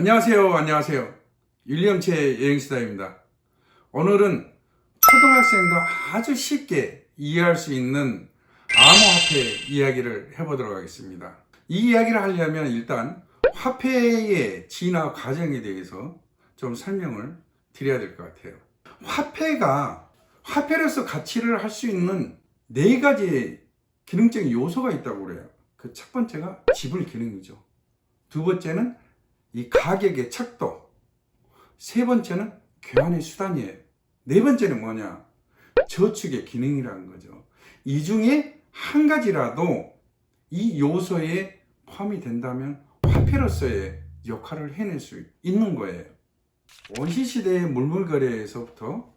안녕하세요. 윌리엄체 여행수다입니다. 오늘은 초등학생도 아주 쉽게 이해할 수 있는 암호화폐 이야기를 해보도록 하겠습니다. 이 이야기를 하려면 일단 화폐의 진화 과정에 대해서 좀 설명을 드려야 될 것 같아요. 화폐로서 가치를 할 수 있는 네 가지 기능적인 요소가 있다고 그래요. 그 첫 번째가 지불 기능이죠. 두 번째는 이 가격의 척도, 세 번째는 교환의 수단이에요. 네 번째는 뭐냐? 저축의 기능이라는 거죠. 이 중에 한 가지라도 이 요소에 포함이 된다면 화폐로서의 역할을 해낼 수 있는 거예요. 원시시대의 물물거래에서부터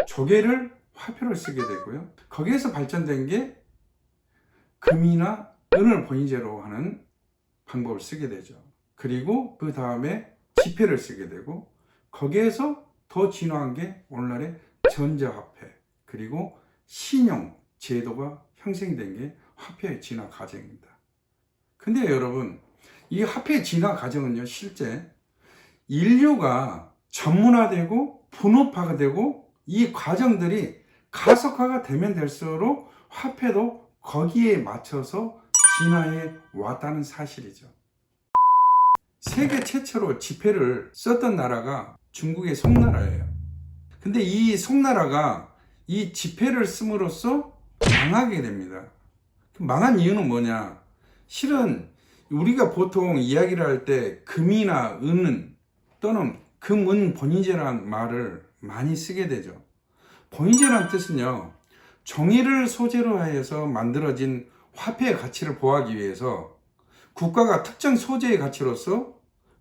조개를 화폐로 쓰게 되고요. 거기에서 발전된 게 금이나 은을 본위제로 하는 방법을 쓰게 되죠. 그리고 그 다음에 지폐를 쓰게 되고, 거기에서 더 진화한 게 오늘날의 전자화폐, 그리고 신용 제도가 형성된 게 화폐의 진화 과정입니다. 근데 여러분, 이 화폐의 진화 과정은요, 실제 인류가 전문화되고 분업화가 되고 이 과정들이 가속화가 되면 될수록 화폐도 거기에 맞춰서 진화해 왔다는 사실이죠. 세계 최초로 지폐를 썼던 나라가 중국의 송나라예요. 근데 이 송나라가 이 지폐를 씀으로써 망하게 됩니다. 망한 이유는 뭐냐? 실은 우리가 보통 이야기를 할 때 금이나 은은 또는 금은 본위제라는 말을 많이 쓰게 되죠. 본위제라는 뜻은요, 종이를 소재로 하여서 만들어진 화폐의 가치를 보호하기 위해서 국가가 특정 소재의 가치로서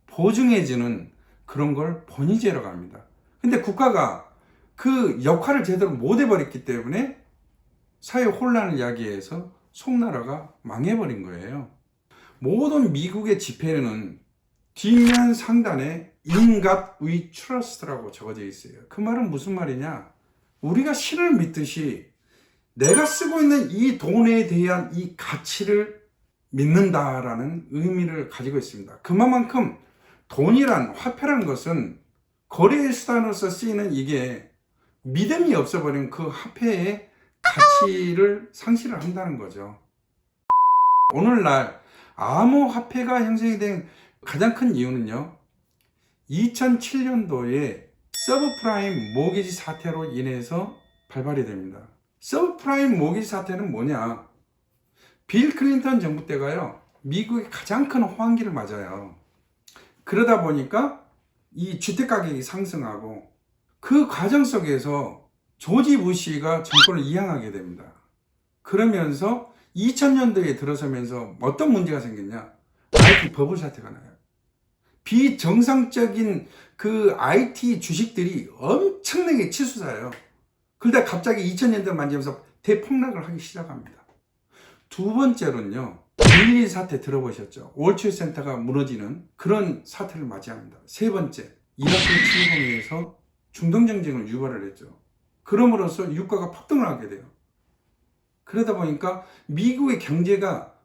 보증해주는 그런 걸 본위제라고 합니다. 근데 국가가 그 역할을 제대로 못 해버렸기 때문에 사회 혼란을 야기해서 송나라가 망해버린 거예요. 모든 미국의 지폐는 뒷면 상단에 In God We Trust라고 적어져 있어요. 그 말은 무슨 말이냐? 우리가 신을 믿듯이 내가 쓰고 있는 이 돈에 대한 이 가치를 믿는다라는 의미를 가지고 있습니다. 그만큼 돈이란, 화폐란 것은 거래의 수단으로서 쓰이는 이게 믿음이 없어버린 그 화폐의 가치를 상실을 한다는 거죠. 오늘날 암호화폐가 형성이 된 가장 큰 이유는요, 2007년도에 서브프라임 모기지 사태로 인해서 발발이 됩니다. 서브프라임 모기지 사태는 뭐냐? 빌 클린턴 정부 때가요, 미국의 가장 큰 호황기를 맞아요. 그러다 보니까 이 주택 가격이 상승하고, 그 과정 속에서 조지 부시가 정권을 이양하게 됩니다. 그러면서 2000년도에 들어서면서 어떤 문제가 생겼냐? IT 버블 사태가 나요. 비정상적인 그 IT 주식들이 엄청나게 치솟아요. 그러다 갑자기 2000년대 만지면서 대폭락을 하기 시작합니다. 두 번째로는요, 9.11 사태 들어보셨죠? 월트레이드 센터가 무너지는 그런 사태를 맞이합니다. 세 번째, 이라크 침공에서 중동정쟁을 유발을 했죠. 그럼으로써 유가가 폭등을 하게 돼요. 그러다 보니까 미국의 경제가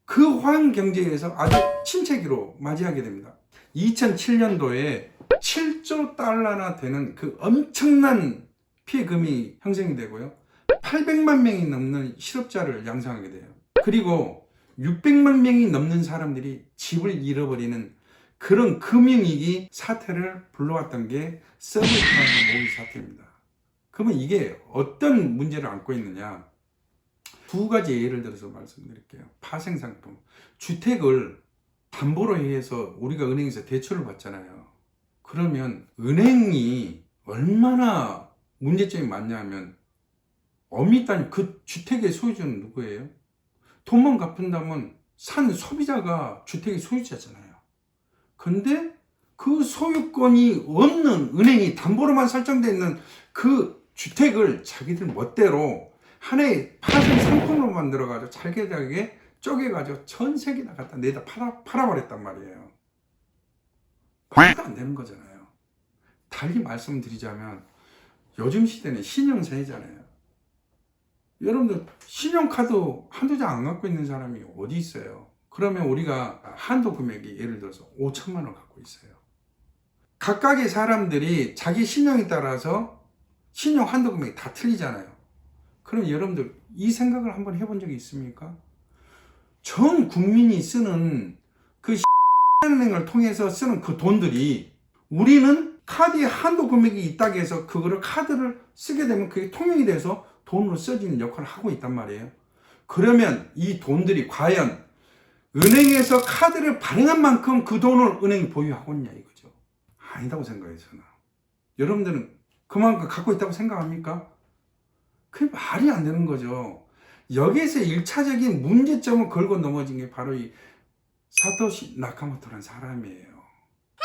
그 호황 경제에서 아주 침체기로 맞이하게 됩니다. 2007년도에 7조 달러나 되는 그 엄청난 피해금이 형성이 되고요, 800만 명이 넘는 실업자를 양성하게 돼요. 그리고 600만 명이 넘는 사람들이 집을 잃어버리는 그런 금융위기 사태를 불러왔던 게 서브프라임 모기지 사태입니다. 그러면 이게 어떤 문제를 안고 있느냐? 두 가지 예를 들어서 말씀드릴게요. 파생상품. 주택을 담보로 해서 우리가 은행에서 대출을 받잖아요. 그러면 은행이 얼마나 문제점이 많냐면, 엄밀히 따지면 그 주택의 소유주는 누구예요? 돈만 갚는다면 산 소비자가 주택의 소유자잖아요. 근데 그 소유권이 없는 은행이 담보로만 설정되어 있는 그 주택을 자기들 멋대로 하나의 파생 상품으로 만들어가지고 잘게 쪼개가지고 전 세계 나갔다 내다 팔아버렸단 말이에요. 말도 안 되는 거잖아요. 달리 말씀드리자면 요즘 시대는 신용세잖아요. 여러분들 신용카드 한두 장 안 갖고 있는 사람이 어디 있어요? 그러면 우리가 한도 금액이 예를 들어서 5천만 원 갖고 있어요. 각각의 사람들이 자기 신용에 따라서 신용 한도 금액이 다 틀리잖아요. 그럼 여러분들 이 생각을 한번 해본 적이 있습니까? 전 국민이 쓰는 그 은행을 통해서 쓰는 그 돈들이 우리는 카드에 한도 금액이 있다고 해서 그거를 카드를 쓰게 되면 그게 통용이 돼서 돈으로 써지는 역할을 하고 있단 말이에요. 그러면 이 돈들이 과연 은행에서 카드를 발행한 만큼 그 돈을 은행이 보유하고 있냐 이거죠. 아니다고 생각해요 저는. 여러분들은 그만큼 갖고 있다고 생각합니까? 그게 말이 안 되는 거죠. 여기에서 1차적인 문제점을 걸고 넘어진 게 바로 이 사토시 나카모토라는 사람이에요.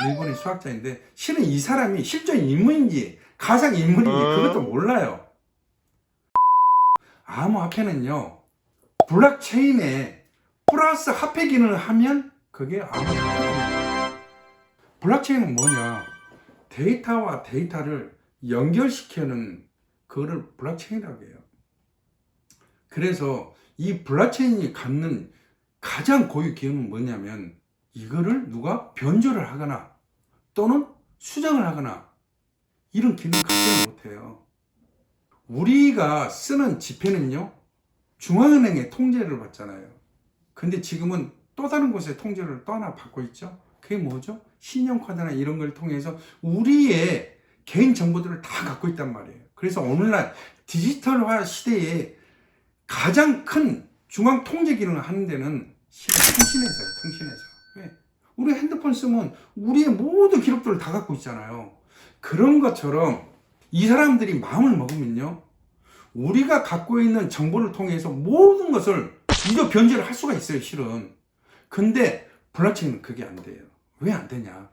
일본의 수학자인데 실은 이 사람이 실존 인물인지 가상 인물인지 그것도 몰라요. 암호화폐는요, 블록체인에 플러스 화폐 기능을 하면 그게 암호화폐입니다. 블록체인은 뭐냐? 데이터와 데이터를 연결시키는 그거를 블록체인이라고 해요. 그래서 이 블록체인이 갖는 가장 고유 기능은 뭐냐면 이거를 누가 변조를 하거나 또는 수정을 하거나 이런 기능을 갖지는 못해요. 우리가 쓰는 지폐는요, 중앙은행의 통제를 받잖아요. 근데 지금은 또 다른 곳의 통제를 또 하나 받고 있죠. 그게 뭐죠? 신용카드나 이런 걸 통해서 우리의 개인 정보들을 다 갖고 있단 말이에요. 그래서 오늘날 디지털화 시대에 가장 큰 중앙 통제 기능을 하는 데는 통신회사예요. 통신회사. 왜? 우리 핸드폰 쓰면 우리의 모든 기록들을 다 갖고 있잖아요. 그런 것처럼 이 사람들이 마음을 먹으면요, 우리가 갖고 있는 정보를 통해서 모든 것을 이거 변제를 할 수가 있어요, 실은. 근데 블록체인은 그게 안 돼요. 왜 안 되냐?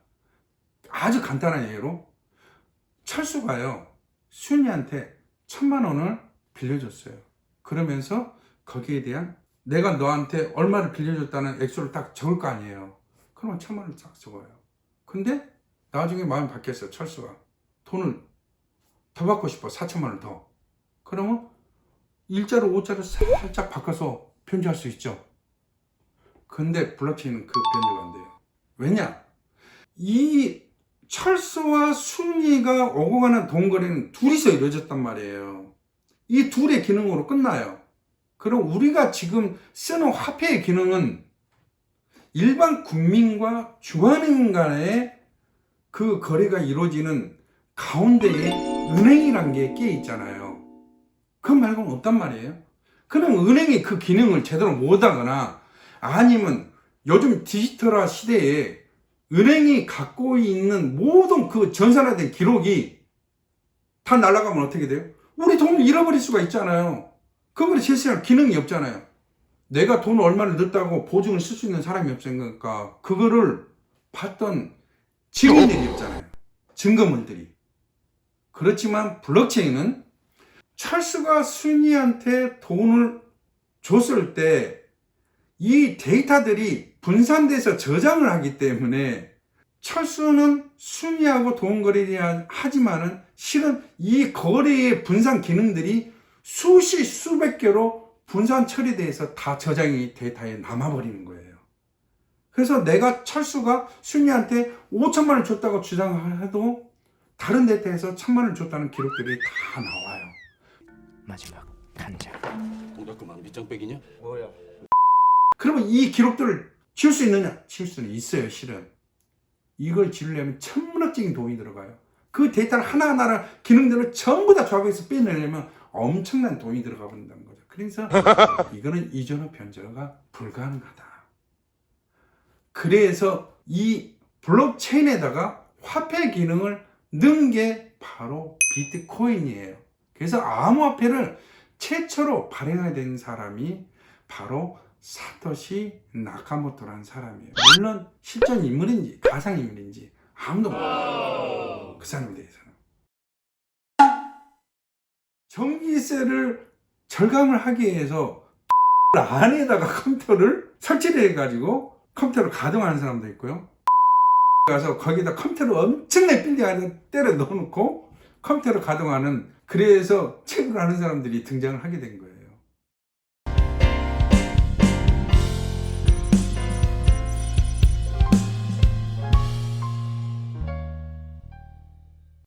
아주 간단한 예로 철수가요, 순이한테 1,000만 원을 빌려줬어요. 그러면서 거기에 대한 내가 너한테 얼마를 빌려줬다는 액수를 딱 적을 거 아니에요. 그러면 1,000만 원을 딱 적어요. 근데 나중에 마음이 바뀌었어요, 철수가. 돈을 더 받고 싶어, 4,000만 원 더. 그러면 일자로 오자로 살짝 바꿔서 변조할 수 있죠. 근데 블록체인은 그 변조가 안 돼요. 왜냐? 이 철수와 순이가 오고 가는 동거래는 둘이서 이루어졌단 말이에요. 이 둘의 기능으로 끝나요. 그럼 우리가 지금 쓰는 화폐의 기능은 일반 국민과 중앙은행 간의 그 거래가 이루어지는 가운데에 은행이란 게 끼어 있잖아요. 그 말고는 없단 말이에요. 그럼 은행이 그 기능을 제대로 못하거나 아니면 요즘 디지털화 시대에 은행이 갖고 있는 모든 그 전산화된 기록이 다 날아가면 어떻게 돼요? 우리 돈을 잃어버릴 수가 있잖아요. 그거를 실시할 기능이 없잖아요. 내가 돈 얼마를 넣었다고 보증을 쓸 수 있는 사람이 없으니까 그거를 봤던 증인들이 없잖아요. 증거물들이. 그렇지만 블록체인은 철수가 순이한테 돈을 줬을 때 이 데이터들이 분산돼서 저장을 하기 때문에 철수는 순이하고 돈 거래를 하지만은 실은 이 거래의 분산 기능들이 수십 수백 개로 분산 처리돼서 다 저장이 데이터에 남아버리는 거예요. 그래서 내가 철수가 순이한테 5,000만 원 줬다고 주장해도 다른 데이터에서 1,000만 원 줬다는 기록들이 다 나와요. 마지막 한 장. 동작그만 밑장빼기냐? 뭐야? 그러면 이 기록들을 지울 수 있느냐? 지울 수는 있어요, 실은. 이걸 지우려면 천문학적인 돈이 들어가요. 그 데이터를 하나하나를 기능들을 전부 다 조합해서 빼내려면 엄청난 돈이 들어가 버린다는 거죠. 그래서 이거는 이전후 변조가 불가능하다. 그래서 이 블록체인에다가 화폐 기능을 넣은 게 바로 비트코인이에요. 그래서 암호화폐를 최초로 발행하게 된 사람이 바로 사토시 나카모토라는 사람이에요. 물론 실존 인물인지 가상 인물인지 아무도 몰라요. 그 사람에 대해서는. 전기세를 절감을 하기 위해서 안에다가 컴퓨터를 설치를 해가지고 컴퓨터를 가동하는 사람도 있고요. 가서 거기다 컴퓨터를 엄청나게 빌딩 안에 때려 넣어놓고 컴퓨터를 가동하는, 그래서 책을 하는 사람들이 등장을 하게 된 거예요.